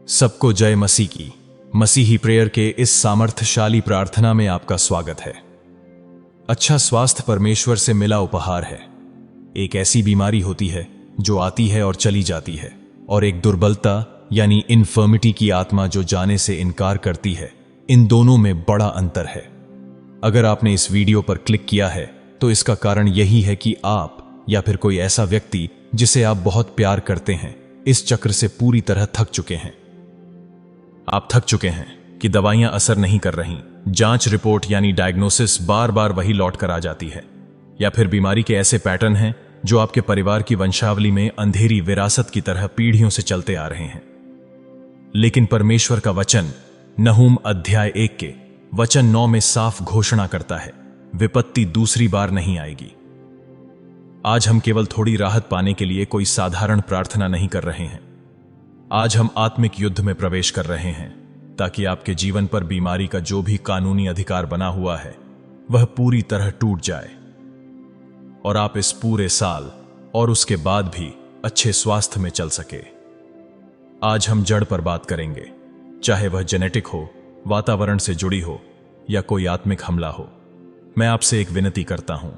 सबको जय मसीह की। मसीही प्रेयर के इस सामर्थ्यशाली प्रार्थना में आपका स्वागत है। अच्छा स्वास्थ्य परमेश्वर से मिला उपहार है। एक ऐसी बीमारी होती है जो आती है और चली जाती है, और एक दुर्बलता यानी इन्फर्मिटी की आत्मा जो जाने से इनकार करती है। इन दोनों में बड़ा अंतर है। अगर आपने इस वीडियो पर क्लिक किया है तो इसका कारण यही है कि आप या फिर कोई ऐसा व्यक्ति जिसे आप बहुत प्यार करते हैं इस चक्र से पूरी तरह थक चुके हैं। आप थक चुके हैं कि दवाइयां असर नहीं कर रही, जांच रिपोर्ट यानी डायग्नोसिस बार बार वही लौट कर आ जाती है, या फिर बीमारी के ऐसे पैटर्न हैं जो आपके परिवार की वंशावली में अंधेरी विरासत की तरह पीढ़ियों से चलते आ रहे हैं। लेकिन परमेश्वर का वचन नहूम अध्याय 1 के वचन 9 में साफ घोषणा करता है, विपत्ति दूसरी बार नहीं आएगी। आज हम केवल थोड़ी राहत पाने के लिए कोई साधारण प्रार्थना नहीं कर रहे हैं। आज हम आत्मिक युद्ध में प्रवेश कर रहे हैं ताकि आपके जीवन पर बीमारी का जो भी कानूनी अधिकार बना हुआ है वह पूरी तरह टूट जाए और आप इस पूरे साल और उसके बाद भी अच्छे स्वास्थ्य में चल सके। आज हम जड़ पर बात करेंगे, चाहे वह जेनेटिक हो, वातावरण से जुड़ी हो या कोई आत्मिक हमला हो। मैं आपसे एक विनती करता हूं,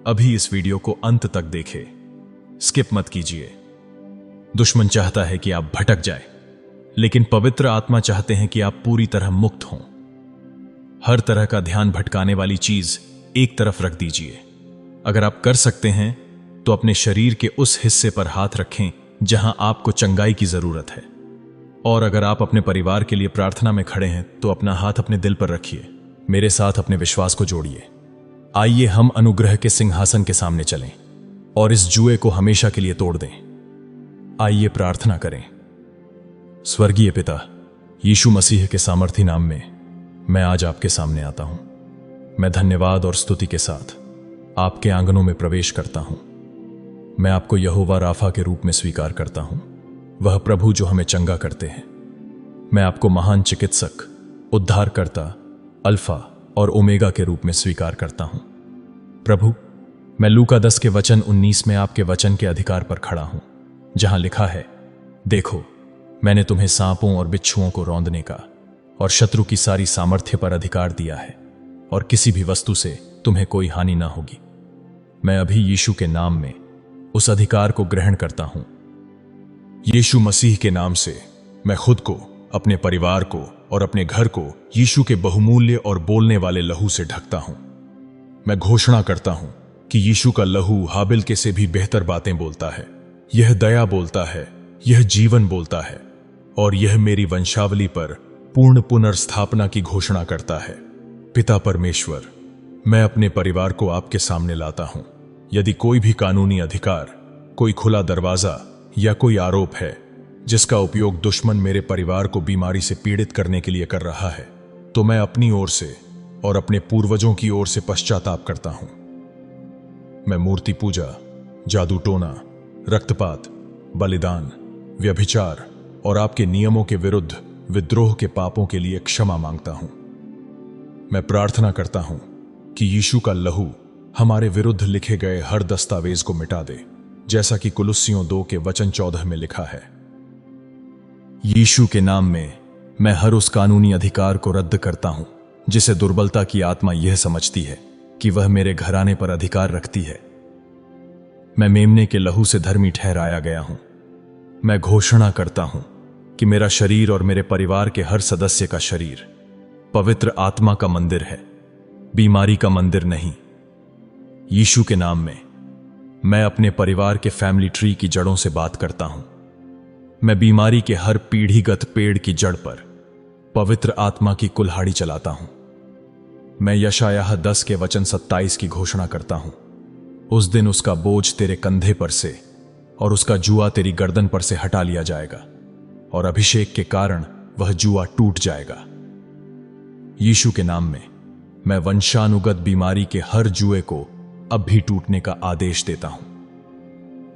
अभी इस वीडियो को अंत तक देखें, स्किप मत कीजिए। दुश्मन चाहता है कि आप भटक जाए, लेकिन पवित्र आत्मा चाहते हैं कि आप पूरी तरह मुक्त हों। हर तरह का ध्यान भटकाने वाली चीज एक तरफ रख दीजिए। अगर आप कर सकते हैं तो अपने शरीर के उस हिस्से पर हाथ रखें जहां आपको चंगाई की जरूरत है, और अगर आप अपने परिवार के लिए प्रार्थना में खड़े हैं तो अपना हाथ अपने दिल पर रखिए। मेरे साथ अपने विश्वास को जोड़िए। आइए हम अनुग्रह के सिंहासन के सामने चलें और इस जुए को हमेशा के लिए तोड़ दें। आइए प्रार्थना करें। स्वर्गीय पिता, यीशु मसीह के सामर्थी नाम में मैं आज आपके सामने आता हूं। मैं धन्यवाद और स्तुति के साथ आपके आंगनों में प्रवेश करता हूं। मैं आपको यहोवा राफा के रूप में स्वीकार करता हूं, वह प्रभु जो हमें चंगा करते हैं। मैं आपको महान चिकित्सक, उद्धारकर्ता, अल्फा और ओमेगा के रूप में स्वीकार करता हूं। प्रभु, मैं लूका 10 के वचन 19 में आपके वचन के अधिकार पर खड़ा हूं, जहां लिखा है, देखो मैंने तुम्हें सांपों और बिच्छुओं को रौंदने का और शत्रु की सारी सामर्थ्य पर अधिकार दिया है, और किसी भी वस्तु से तुम्हें कोई हानि ना होगी। मैं अभी यीशु के नाम में उस अधिकार को ग्रहण करता हूं। यीशु मसीह के नाम से मैं खुद को, अपने परिवार को और अपने घर को यीशु के बहुमूल्य और बोलने वाले लहू से ढकता हूं। मैं घोषणा करता हूं कि यीशु का लहू हाबिल के से भी बेहतर बातें बोलता है। यह दया बोलता है, यह जीवन बोलता है, और यह मेरी वंशावली पर पूर्ण पुनर्स्थापना की घोषणा करता है। पिता परमेश्वर, मैं अपने परिवार को आपके सामने लाता हूं। यदि कोई भी कानूनी अधिकार, कोई खुला दरवाजा या कोई आरोप है जिसका उपयोग दुश्मन मेरे परिवार को बीमारी से पीड़ित करने के लिए कर रहा है, तो मैं अपनी ओर से और अपने पूर्वजों की ओर से पश्चाताप करता हूं। मैं मूर्ति पूजा, जादू टोना, रक्तपात, बलिदान, व्यभिचार और आपके नियमों के विरुद्ध विद्रोह के पापों के लिए क्षमा मांगता हूं। मैं प्रार्थना करता हूं कि यीशु का लहू हमारे विरुद्ध लिखे गए हर दस्तावेज को मिटा दे, जैसा कि कुलुस्सियों 2 के वचन 14 में लिखा है। यीशु के नाम में मैं हर उस कानूनी अधिकार को रद्द करता हूं जिसे दुर्बलता की आत्मा यह समझती है कि वह मेरे घराने पर अधिकार रखती है। मैं मेमने के लहू से धर्मी ठहराया गया हूं। मैं घोषणा करता हूं कि मेरा शरीर और मेरे परिवार के हर सदस्य का शरीर पवित्र आत्मा का मंदिर है, बीमारी का मंदिर नहीं। यीशु के नाम में मैं अपने परिवार के फैमिली ट्री की जड़ों से बात करता हूं। मैं बीमारी के हर पीढ़ीगत पेड़ की जड़ पर पवित्र आत्मा की कुल्हाड़ी चलाता हूं। मैं यशायाह 10 के वचन 27 की घोषणा करता हूं, उस दिन उसका बोझ तेरे कंधे पर से और उसका जुआ तेरी गर्दन पर से हटा लिया जाएगा, और अभिषेक के कारण वह जुआ टूट जाएगा। यीशु के नाम में मैं वंशानुगत बीमारी के हर जुए को अब भी टूटने का आदेश देता हूं।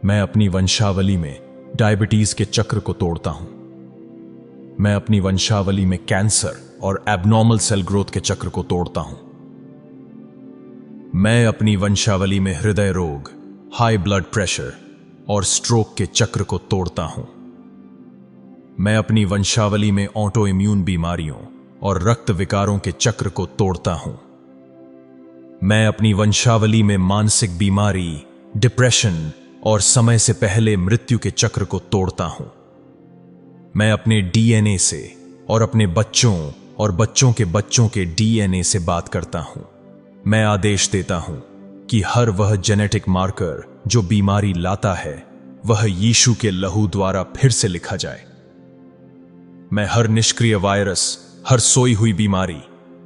मैं अपनी वंशावली में डायबिटीज के चक्र को तोड़ता हूं। मैं अपनी वंशावली में कैंसर और एबनॉर्मल सेल ग्रोथ के चक्र को तोड़ता हूं। मैं अपनी वंशावली में हृदय रोग, हाई ब्लड प्रेशर और स्ट्रोक के चक्र को तोड़ता हूं। मैं अपनी वंशावली में ऑटो इम्यून बीमारियों और रक्त विकारों के चक्र को तोड़ता हूं। मैं अपनी वंशावली में मानसिक बीमारी, डिप्रेशन और समय से पहले मृत्यु के चक्र को तोड़ता हूं। मैं अपने डीएनए से और अपने बच्चों और बच्चों के बच्चों के डीएनए से बात करता हूं। मैं आदेश देता हूं कि हर वह जेनेटिक मार्कर जो बीमारी लाता है वह यीशु के लहू द्वारा फिर से लिखा जाए। मैं हर निष्क्रिय वायरस, हर सोई हुई बीमारी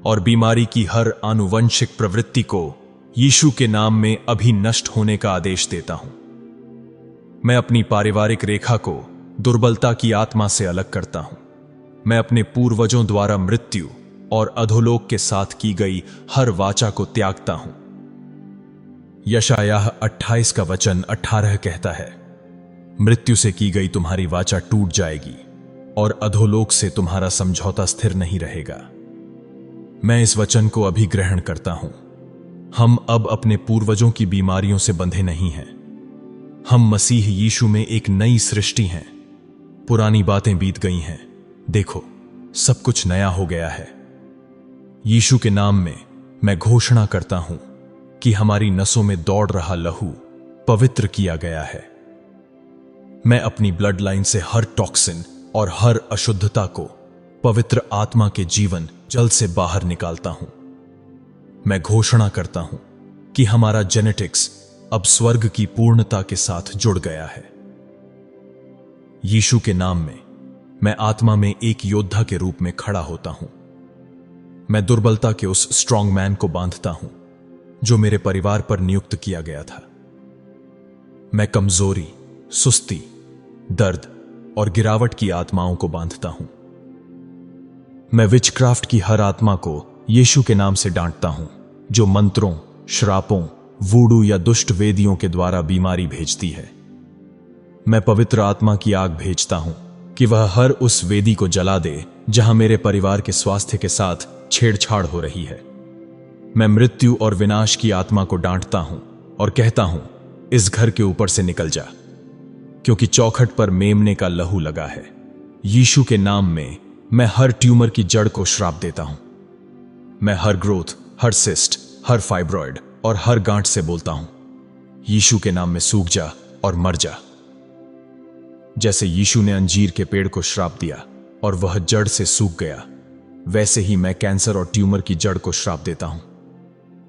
और बीमारी की हर आनुवंशिक प्रवृत्ति को यीशु के नाम में अभी नष्ट होने का आदेश देता हूं। मैं अपनी पारिवारिक रेखा को दुर्बलता की आत्मा से अलग करता हूं। मैं अपने पूर्वजों द्वारा मृत्यु और अधोलोक के साथ की गई हर वाचा को त्यागता हूं। यशायाह 28 का वचन 18 कहता है, मृत्यु से की गई तुम्हारी वाचा टूट जाएगी और अधोलोक से तुम्हारा समझौता स्थिर नहीं रहेगा। मैं इस वचन को अभी ग्रहण करता हूं। हम अब अपने पूर्वजों की बीमारियों से बंधे नहीं हैं। हम मसीह यीशु में एक नई सृष्टि हैं। पुरानी बातें बीत गई हैं, देखो सब कुछ नया हो गया है। यीशु के नाम में मैं घोषणा करता हूं कि हमारी नसों में दौड़ रहा लहू पवित्र किया गया है। मैं अपनी ब्लड लाइन से हर टॉक्सिन और हर अशुद्धता को पवित्र आत्मा के जीवन जल से बाहर निकालता हूं। मैं घोषणा करता हूं कि हमारा जेनेटिक्स अब स्वर्ग की पूर्णता के साथ जुड़ गया है। यीशु के नाम में मैं आत्मा में एक योद्धा के रूप में खड़ा होता हूं। मैं दुर्बलता के उस स्ट्रॉन्ग मैन को बांधता हूं जो मेरे परिवार पर नियुक्त किया गया था। मैं कमजोरी, सुस्ती, दर्द और गिरावट की आत्माओं को बांधता हूं। मैं विचक्राफ्ट की हर आत्मा को यीशु के नाम से डांटता हूं जो मंत्रों, श्रापों, वूडू या दुष्ट वेदियों के द्वारा बीमारी भेजती है। मैं पवित्र आत्मा की आग भेजता हूं कि वह हर उस वेदी को जला दे जहां मेरे परिवार के स्वास्थ्य के साथ छेड़छाड़ हो रही है। मैं मृत्यु और विनाश की आत्मा को डांटता हूं और कहता हूं, इस घर के ऊपर से निकल जा, क्योंकि चौखट पर मेमने का लहू लगा है। यीशु के नाम में मैं हर ट्यूमर की जड़ को श्राप देता हूं। मैं हर ग्रोथ, हर सिस्ट, हर फाइब्रॉइड और हर गांठ से बोलता हूं, यीशु के नाम में सूख जा और मर जा। जैसे यीशु ने अंजीर के पेड़ को श्राप दिया और वह जड़ से सूख गया, वैसे ही मैं कैंसर और ट्यूमर की जड़ को श्राप देता हूं।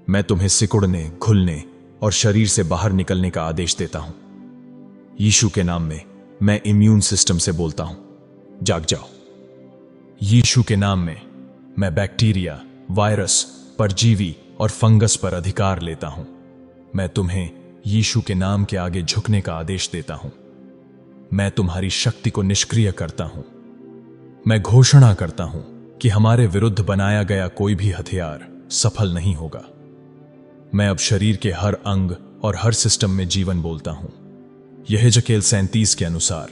मैं तुम्हें सिकुड़ने, घुलने और शरीर से बाहर निकलने का आदेश देता हूं। यीशु के नाम में मैं इम्यून सिस्टम से बोलता हूं, जाग जाओ। यीशु के नाम में मैं बैक्टीरिया, वायरस, परजीवी और फंगस पर अधिकार लेता हूं। मैं तुम्हें यीशु के नाम के आगे झुकने का आदेश देता हूं। मैं तुम्हारी शक्ति को निष्क्रिय करता हूं। मैं घोषणा करता हूं कि हमारे विरुद्ध बनाया गया कोई भी हथियार सफल नहीं होगा। मैं अब शरीर के हर अंग और हर सिस्टम में जीवन बोलता हूं। यहेजकेल 37 के अनुसार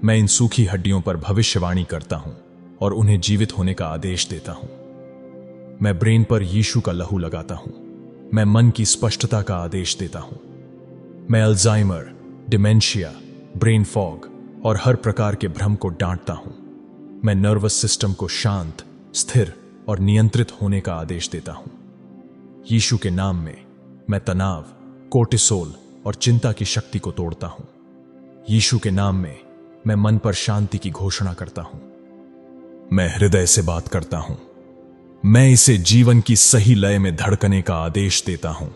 मैं इन सूखी हड्डियों पर भविष्यवाणी करता हूं और उन्हें जीवित होने का आदेश देता हूं। मैं ब्रेन पर यीशु का लहू लगाता हूं। मैं मन की स्पष्टता का आदेश देता हूं। मैं अल्जाइमर, डिमेंशिया, ब्रेन फॉग और हर प्रकार के भ्रम को डांटता हूं। मैं नर्वस सिस्टम को शांत, स्थिर और नियंत्रित होने का आदेश देता हूं। यीशु के नाम में मैं तनाव, कोर्टिसोल और चिंता की शक्ति को तोड़ता हूं। यीशु के नाम में मैं मन पर शांति की घोषणा करता हूं। मैं हृदय से बात करता हूं। मैं इसे जीवन की सही लय में धड़कने का आदेश देता हूं।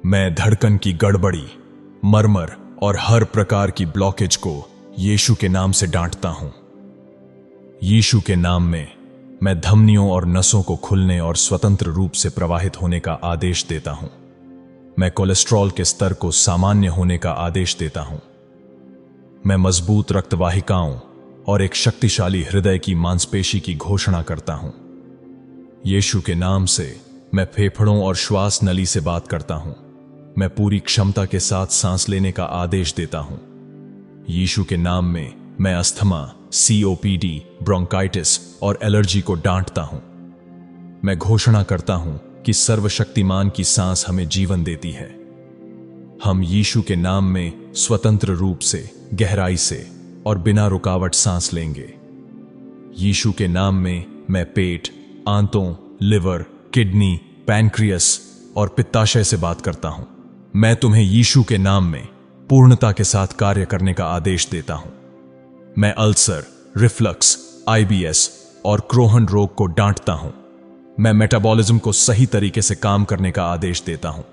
मैं धड़कन की गड़बड़ी, मरमर और हर प्रकार की ब्लॉकेज को यीशु के नाम से डांटता हूं। यीशु के नाम में मैं धमनियों और नसों को खुलने और स्वतंत्र रूप से प्रवाहित होने का आदेश देता हूं। मैं कोलेस्ट्रॉल के स्तर को सामान्य होने का आदेश देता हूं। मैं मजबूत रक्तवाहिकाओं और एक शक्तिशाली हृदय की मांसपेशी की घोषणा करता हूं। यीशु के नाम से मैं फेफड़ों और श्वास नली से बात करता हूं। मैं पूरी क्षमता के साथ सांस लेने का आदेश देता हूं। यीशु के नाम में मैं अस्थमा, COPD, ब्रोंकाइटिस और एलर्जी को डांटता हूं। मैं घोषणा करता हूं कि सर्वशक्तिमान की सांस हमें जीवन देती है। हम यीशु के नाम में स्वतंत्र रूप से, गहराई से और बिना रुकावट सांस लेंगे। यीशु के नाम में मैं पेट, आंतों, लिवर, किडनी, पैनक्रियस और पित्ताशय से बात करता हूं। मैं तुम्हें यीशु के नाम में पूर्णता के साथ कार्य करने का आदेश देता हूं। मैं अल्सर, रिफ्लक्स, IBS और क्रोहन रोग को डांटता हूं। मैं मेटाबॉलिज्म को सही तरीके से काम करने का आदेश देता हूं।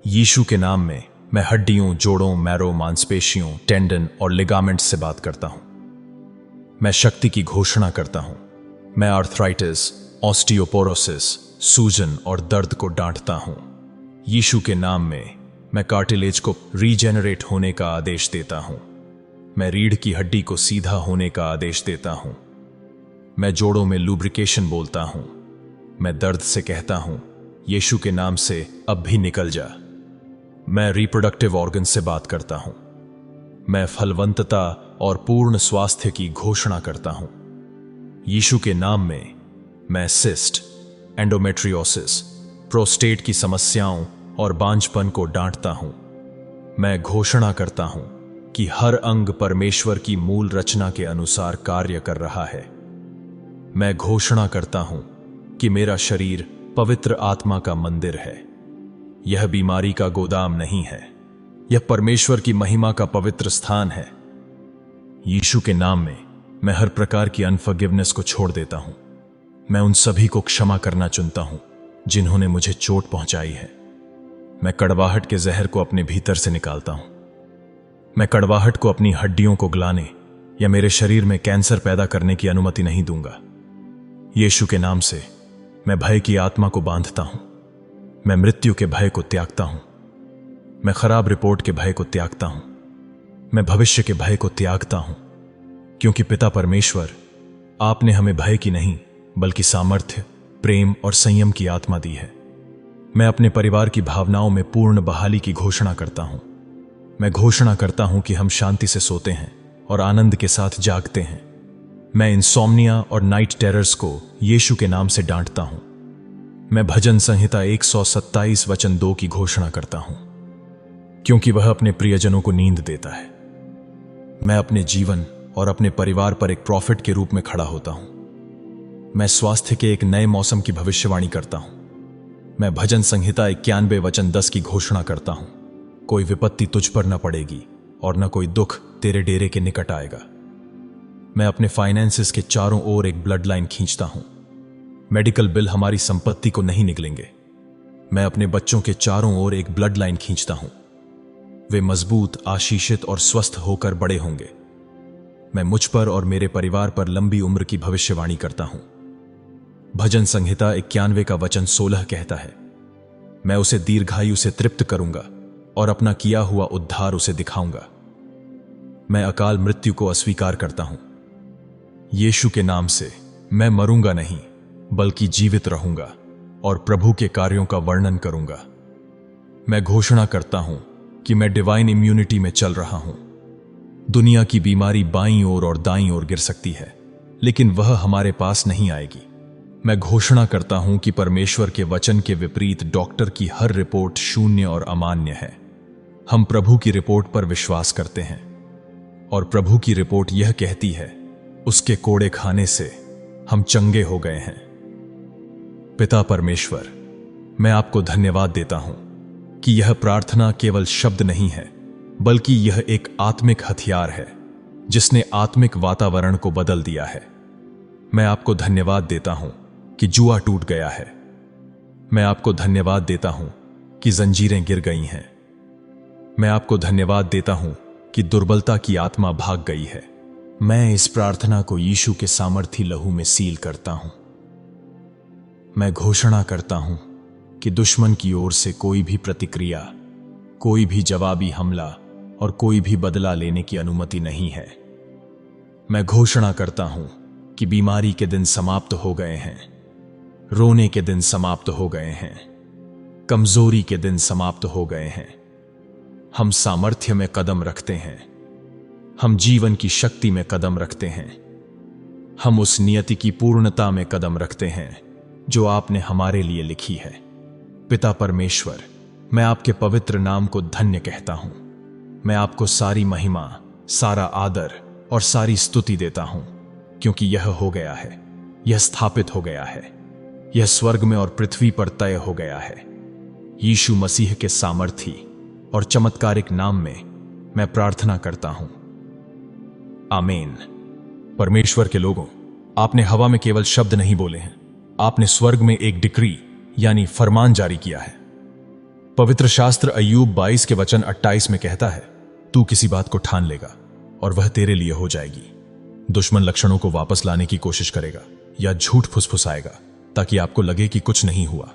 यीशु के नाम में मैं हड्डियों, जोड़ों, मैरो, मांसपेशियों, टेंडन और लिगामेंट्स से बात करता हूं। मैं शक्ति की घोषणा करता हूं। मैं आर्थराइटिस, ऑस्टियोपोरोसिस, सूजन और दर्द को डांटता हूं। यीशु के नाम में मैं कार्टिलेज को रीजेनरेट होने का आदेश देता हूं। मैं रीढ़ की हड्डी को सीधा होने का आदेश देता हूं। मैं जोड़ों में लुब्रिकेशन बोलता हूं। मैं दर्द से कहता हूं, यीशु के नाम से अब भी निकल जा। मैं रिप्रोडक्टिव ऑर्गन से बात करता हूं। मैं फलवंतता और पूर्ण स्वास्थ्य की घोषणा करता हूं। यीशु के नाम में मैं सिस्ट, एंडोमेट्रियोसिस, प्रोस्टेट की समस्याओं और बांझपन को डांटता हूं। मैं घोषणा करता हूं कि हर अंग परमेश्वर की मूल रचना के अनुसार कार्य कर रहा है। मैं घोषणा करता हूं कि मेरा शरीर पवित्र आत्मा का मंदिर है। यह बीमारी का गोदाम नहीं है, यह परमेश्वर की महिमा का पवित्र स्थान है। यीशु के नाम में मैं हर प्रकार की अनफॉरगिवनेस को छोड़ देता हूं। मैं उन सभी को क्षमा करना चुनता हूं जिन्होंने मुझे चोट पहुंचाई है। मैं कड़वाहट के जहर को अपने भीतर से निकालता हूं। मैं कड़वाहट को अपनी हड्डियों को गलाने या मेरे शरीर में कैंसर पैदा करने की अनुमति नहीं दूंगा। यीशु के नाम से मैं भय की आत्मा को बांधता हूं। मैं मृत्यु के भय को त्यागता हूं। मैं खराब रिपोर्ट के भय को त्यागता हूं। मैं भविष्य के भय को त्यागता हूं, क्योंकि पिता परमेश्वर, आपने हमें भय की नहीं बल्कि सामर्थ्य, प्रेम और संयम की आत्मा दी है। मैं अपने परिवार की भावनाओं में पूर्ण बहाली की घोषणा करता हूं। मैं घोषणा करता हूं कि हम शांति से सोते हैं और आनंद के साथ जागते हैं। मैं इंसोम्निया और नाइट टेरर्स को यीशु के नाम से डांटता हूं। मैं भजन संहिता 127 वचन 2 की घोषणा करता हूं, क्योंकि वह अपने प्रियजनों को नींद देता है। मैं अपने जीवन और अपने परिवार पर एक प्रॉफिट के रूप में खड़ा होता हूं। मैं स्वास्थ्य के एक नए मौसम की भविष्यवाणी करता हूं। मैं भजन संहिता 91 वचन 10 की घोषणा करता हूं, कोई विपत्ति तुझ पर न पड़ेगी और न कोई दुख तेरे डेरे के निकट आएगा। मैं अपने फाइनेंसेस के चारों ओर एक ब्लड लाइन खींचता हूं। मेडिकल बिल हमारी संपत्ति को नहीं निगलेंगे। मैं अपने बच्चों के चारों ओर एक ब्लड लाइन खींचता हूं। वे मजबूत, आशीषित और स्वस्थ होकर बड़े होंगे। मैं मुझ पर और मेरे परिवार पर लंबी उम्र की भविष्यवाणी करता हूं। भजन संहिता 91 का वचन 16 कहता है, मैं उसे दीर्घायु से तृप्त करूंगा और अपना किया हुआ उद्धार उसे दिखाऊंगा। मैं अकाल मृत्यु को अस्वीकार करता हूं। यीशु के नाम से मैं मरूंगा नहीं बल्कि जीवित रहूंगा और प्रभु के कार्यों का वर्णन करूंगा। मैं घोषणा करता हूं कि मैं डिवाइन इम्यूनिटी में चल रहा हूं। दुनिया की बीमारी बाईं ओर और दाईं ओर गिर सकती है, लेकिन वह हमारे पास नहीं आएगी। मैं घोषणा करता हूं कि परमेश्वर के वचन के विपरीत डॉक्टर की हर रिपोर्ट शून्य और अमान्य है। हम प्रभु की रिपोर्ट पर विश्वास करते हैं और प्रभु की रिपोर्ट यह कहती है, उसके कोड़े खाने से हम चंगे हो गए हैं। पिता परमेश्वर, मैं आपको धन्यवाद देता हूं कि यह प्रार्थना केवल शब्द नहीं है, बल्कि यह एक आत्मिक हथियार है जिसने आत्मिक वातावरण को बदल दिया है। मैं आपको धन्यवाद देता हूं कि जुआ टूट गया है। मैं आपको धन्यवाद देता हूं कि जंजीरें गिर गई हैं। मैं आपको धन्यवाद देता हूं कि दुर्बलता की आत्मा भाग गई है। मैं इस प्रार्थना को यीशु के सामर्थी लहू में सील करता हूं। मैं घोषणा करता हूं कि दुश्मन की ओर से कोई भी प्रतिक्रिया, कोई भी जवाबी हमला और कोई भी बदला लेने की अनुमति नहीं है। मैं घोषणा करता हूं कि बीमारी के दिन समाप्त हो गए हैं, रोने के दिन समाप्त हो गए हैं, कमजोरी के दिन समाप्त हो गए हैं। हम सामर्थ्य में कदम रखते हैं। हम जीवन की शक्ति में कदम रखते हैं। हम उस नियति की पूर्णता में कदम रखते हैं जो आपने हमारे लिए लिखी है। पिता परमेश्वर, मैं आपके पवित्र नाम को धन्य कहता हूं। मैं आपको सारी महिमा, सारा आदर और सारी स्तुति देता हूं। क्योंकि यह हो गया है, यह स्थापित हो गया है, यह स्वर्ग में और पृथ्वी पर तय हो गया है। यीशु मसीह के सामर्थी और चमत्कारिक नाम में मैं प्रार्थना करता हूं, आमीन। परमेश्वर के लोगों, आपने हवा में केवल शब्द नहीं बोले हैं, आपने स्वर्ग में एक डिक्री यानी फरमान जारी किया है। पवित्र शास्त्र अय्यूब 22 के वचन 28 में कहता है, तू किसी बात को ठान लेगा और वह तेरे लिए हो जाएगी। दुश्मन लक्षणों को वापस लाने की कोशिश करेगा या झूठ फुसफुसाएगा ताकि आपको लगे कि कुछ नहीं हुआ।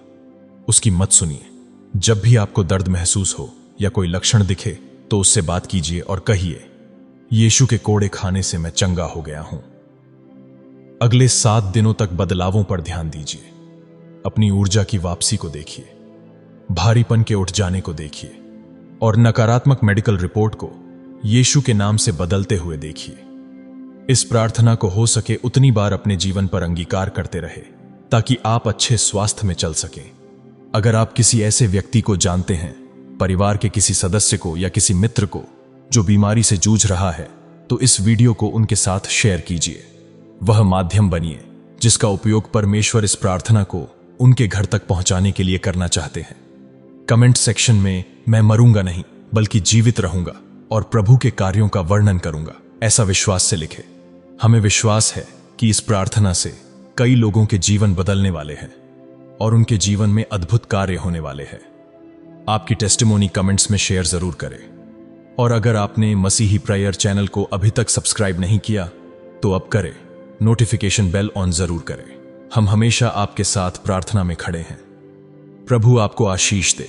उसकी मत सुनिए। जब भी आपको दर्द महसूस हो या कोई लक्षण दिखे तो उससे बात कीजिए और कहिए, यीशु के कोड़े खाने से मैं चंगा हो गया हूं। अगले 7 दिनों तक बदलावों पर ध्यान दीजिए। अपनी ऊर्जा की वापसी को देखिए, भारीपन के उठ जाने को देखिए और नकारात्मक मेडिकल रिपोर्ट को यीशु के नाम से बदलते हुए देखिए। इस प्रार्थना को हो सके उतनी बार अपने जीवन पर अंगीकार करते रहे ताकि आप अच्छे स्वास्थ्य में चल सकें। अगर आप किसी ऐसे व्यक्ति को जानते हैं, परिवार के किसी सदस्य को या किसी मित्र को जो बीमारी से जूझ रहा है, तो इस वीडियो को उनके साथ शेयर कीजिए। वह माध्यम बनिए जिसका उपयोग परमेश्वर इस प्रार्थना को उनके घर तक पहुंचाने के लिए करना चाहते हैं। कमेंट सेक्शन में मैं मरूंगा नहीं बल्कि जीवित रहूंगा और प्रभु के कार्यों का वर्णन करूंगा, ऐसा विश्वास से लिखें। हमें विश्वास है कि इस प्रार्थना से कई लोगों के जीवन बदलने वाले हैं और उनके जीवन में अद्भुत कार्य होने वाले हैं। आपकी टेस्टिमोनी कमेंट्स में शेयर जरूर करें और अगर आपने मसीही प्रेयर चैनल को अभी तक सब्सक्राइब नहीं किया तो अब करें। नोटिफिकेशन बेल ऑन जरूर करें। हम हमेशा आपके साथ प्रार्थना में खड़े हैं। प्रभु आपको आशीष दे।